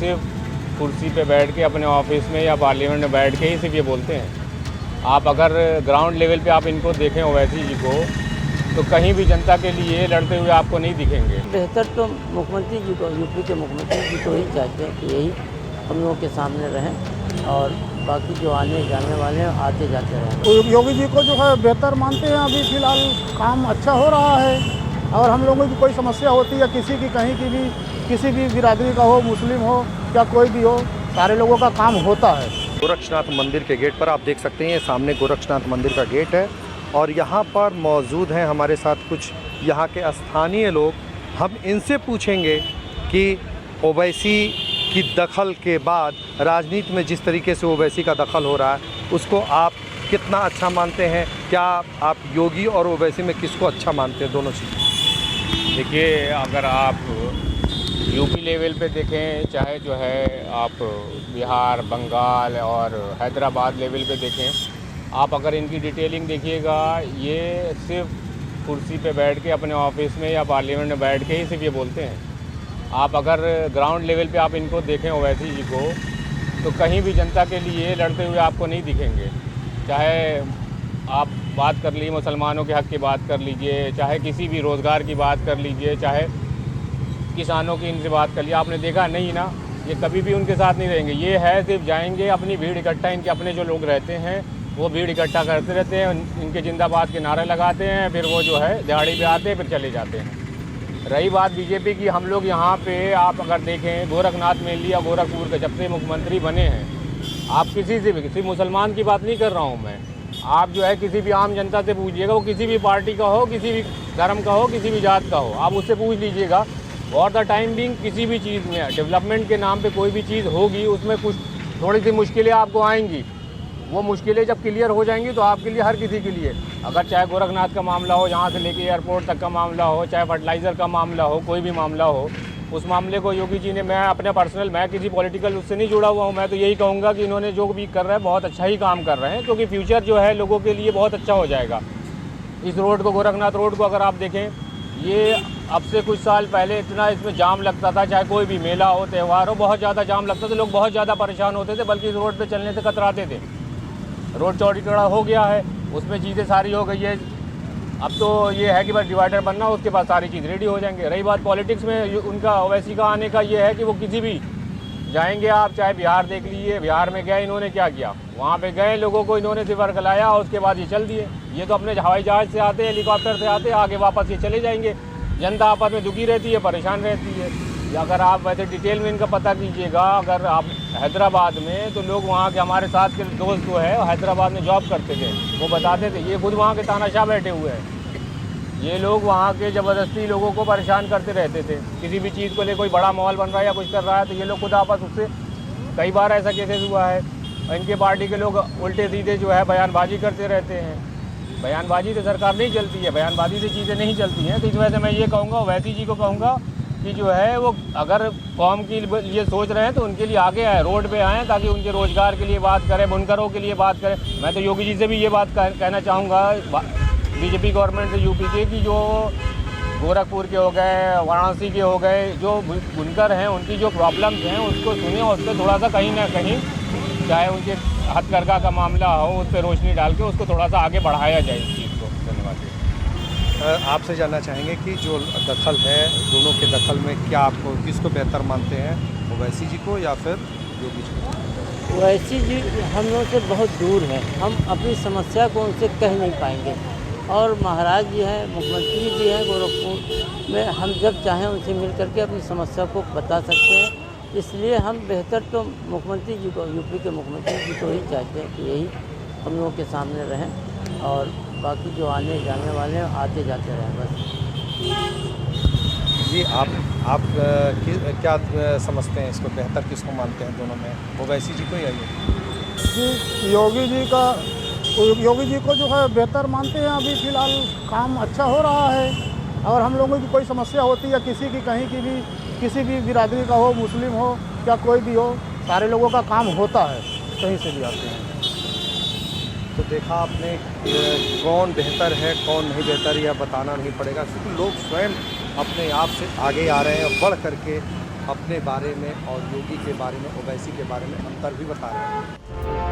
सिर्फ कुर्सी पे बैठ के अपने ऑफिस में या पार्लियामेंट में बैठ के ही सिर्फ ये बोलते हैं। आप अगर ग्राउंड लेवल पे आप इनको देखें ओवैसी जी को, तो कहीं भी जनता के लिए लड़ते हुए आपको नहीं दिखेंगे। बेहतर तो मुख्यमंत्री जी को, यूपी के मुख्यमंत्री जी को ही चाहते हैं कि यही हम लोगों के सामने रहें और बाकी जो आने जाने वाले हैं आते जाते रहें। योगी जी को जो है बेहतर मानते हैं। अभी फिलहाल काम अच्छा हो रहा है और हम लोगों की कोई समस्या होती है किसी की, कहीं की भी, किसी भी बिरादरी का हो, मुस्लिम हो या कोई भी हो, सारे लोगों का काम होता है। गोरक्षनाथ मंदिर के गेट पर आप देख सकते हैं, ये सामने गोरक्षनाथ मंदिर का गेट है और यहाँ पर मौजूद हैं हमारे साथ कुछ यहाँ के स्थानीय लोग। हम इनसे पूछेंगे कि ओवैसी की दखल के बाद राजनीति में जिस तरीके से ओवैसी का दखल हो रहा है उसको आप कितना अच्छा मानते हैं। क्या आप योगी और ओवैसी में किसको अच्छा मानते हैं, दोनों चीज़? देखिए, अगर आप यूपी लेवल पे देखें, चाहे जो है आप बिहार, बंगाल और हैदराबाद लेवल पे देखें, आप अगर इनकी डिटेलिंग देखिएगा, ये सिर्फ कुर्सी पे बैठ के अपने ऑफिस में या पार्लियामेंट में बैठ के ही सिर्फ ये बोलते हैं। आप अगर ग्राउंड लेवल पे आप इनको देखें ओवैसी जी को, तो कहीं भी जनता के लिए लड़ते हुए आपको नहीं दिखेंगे। चाहे आप बात कर लीजिए, मुसलमानों के हक़ की बात कर लीजिए, चाहे किसी भी रोज़गार की बात कर लीजिए, चाहे किसानों की इनसे बात कर लीजिए, आपने देखा नहीं ना, ये कभी भी उनके साथ नहीं रहेंगे। ये है सिर्फ जाएंगे, अपनी भीड़ इकट्ठा, इनके अपने जो लोग रहते हैं वो भीड़ इकट्ठा करते रहते हैं, इनके जिंदाबाद के नारे लगाते हैं, फिर वो जो है दिहाड़ी पे आते हैं, फिर चले जाते हैं। रही बात बीजेपी की, हम लोग यहाँ पे आप अगर देखें, गोरखनाथ में लिया, गोरखपुर के जब से मुख्यमंत्री बने हैं, आप किसी से भी, किसी मुसलमान की बात नहीं कर रहा हूँ मैं, आप जो है किसी भी आम जनता से पूछिएगा, वो किसी भी पार्टी का हो, किसी भी धर्म का हो, किसी भी जात का हो, आप उससे पूछ लीजिएगा। और द टाइम बिंग किसी भी चीज़ में डेवलपमेंट के नाम पे कोई भी चीज़ होगी, उसमें कुछ थोड़ी सी मुश्किलें आपको आएंगी। वो मुश्किलें जब क्लियर हो जाएंगी तो आपके लिए, हर किसी के लिए, अगर चाहे गोरखनाथ का मामला हो, यहाँ से लेके एयरपोर्ट तक का मामला हो, चाहे फर्टिलाइज़र का मामला हो, कोई भी मामला हो, उस मामले को योगी जी ने, मैं अपने पर्सनल, मैं किसी पॉलिटिकल उससे नहीं जुड़ा हुआ हूँ, मैं तो यही कहूँगा कि इन्होंने जो भी कर रहे हैं बहुत अच्छा ही काम कर रहे हैं, क्योंकि फ्यूचर जो है लोगों के लिए बहुत अच्छा हो जाएगा। इस रोड को, गोरखनाथ रोड को अगर आप देखें, ये अब से कुछ साल पहले इतना इसमें जाम लगता था, चाहे कोई भी मेला हो, त्यौहार हो, बहुत ज़्यादा जाम लगता था, लोग बहुत ज़्यादा परेशान होते थे, बल्कि इस रोड पे चलने से कतराते थे। रोड चौड़ी चौड़ा हो गया है, उसमें चीज़ें सारी हो गई है। अब तो ये है कि बस डिवाइडर बनना, उसके बाद सारी चीज़ रेडी हो जाएंगे। रही बात पॉलिटिक्स में उनका, ओवैसी का आने का, ये है कि वो किसी भी जाएंगे, आप चाहे बिहार देख लीजिए, बिहार में गए, इन्होंने क्या किया, वहाँ पे गए, लोगों को इन्होंने सिर्फ लाया और उसके बाद ये चल दिए। ये तो अपने हवाई जहाज़ से आते हैं, हेलीकॉप्टर से आते हैं, आगे वापस ये चले जाएंगे। जनता आपस में दुखी रहती है, परेशान रहती है। अगर आप वैसे डिटेल में इनका पता कीजिएगा, अगर आप हैदराबाद में, तो लोग वहाँ के, हमारे साथ के दोस्त जो है हैदराबाद में जॉब करते थे, वो बताते थे, ये खुद वहाँ के तानाशाह बैठे हुए हैं। ये लोग वहाँ के ज़बरदस्ती लोगों को परेशान करते रहते थे। किसी भी चीज़ को ले, कोई बड़ा मॉल बन रहा है या कुछ कर रहा है, तो ये लोग खुद आपस उससे, कई बार ऐसा केसेस हुआ है। इनके पार्टी के लोग उल्टे सीधे जो है बयानबाजी करते रहते हैं। बयानबाजी से सरकार नहीं चलती है, बयानबाजी से चीज़ें नहीं चलती हैं। तो इस वजह से मैं ये कहूँगा, ओवैसी जी को कहूँगा कि जो है वो अगर कौम की ये सोच रहे हैं तो उनके लिए आगे आए, रोड पे आएँ, ताकि उनके रोज़गार के लिए बात करें, बुनकरों के लिए बात करें। मैं तो योगी जी से भी ये बात कहना चाहूँगा, बीजेपी गवर्नमेंट से, यूपी के, कि जो गोरखपुर के हो गए, वाराणसी के हो गए, जो बुनकर हैं, उनकी जो प्रॉब्लम्स हैं उसको सुनिए, और उससे थोड़ा सा कहीं ना कहीं, चाहे उनके हथकरघा का मामला हो, उस पर रोशनी डाल के उसको थोड़ा सा आगे बढ़ाया जाए इस चीज़ को। धन्यवाद। आपसे जानना चाहेंगे कि जो दखल है, दोनों के दखल में क्या आपको, किसको बेहतर मानते हैं, ओवैसी जी को या फिर योगी जी को? ओवैसी जी हम लोग से बहुत दूर हैं, हम अपनी समस्या को उनसे कह नहीं पाएंगे। और महाराज जी हैं, मुख्यमंत्री जी हैं गोरखपुर में, हम जब चाहें उनसे मिल करके अपनी समस्या को बता सकते हैं। इसलिए हम बेहतर तो मुख्यमंत्री जी को, यूपी के मुख्यमंत्री जी को ही चाहते हैं कि यही हम लोगों के सामने रहें और बाकी जो आने जाने वाले हैं आते जाते रहें बस। जी, आप क्या समझते हैं, इसको बेहतर किसको मानते हैं दोनों में, ओवैसी जी को या जी, योगी जी को जो है बेहतर मानते हैं। अभी फ़िलहाल काम अच्छा हो रहा है और हम लोगों की कोई समस्या होती है किसी की, कहीं की भी, किसी भी बिरादरी का हो, मुस्लिम हो या कोई भी हो, सारे लोगों का काम होता है, कहीं से भी आते हैं। तो देखा आपने कौन बेहतर है, कौन नहीं बेहतर, यह बताना नहीं पड़ेगा, क्योंकि लोग स्वयं अपने आप से आगे आ रहे हैं, बढ़ करके अपने बारे में और योगी के बारे में, ओवैसी के बारे में अंतर भी बता रहे हैं।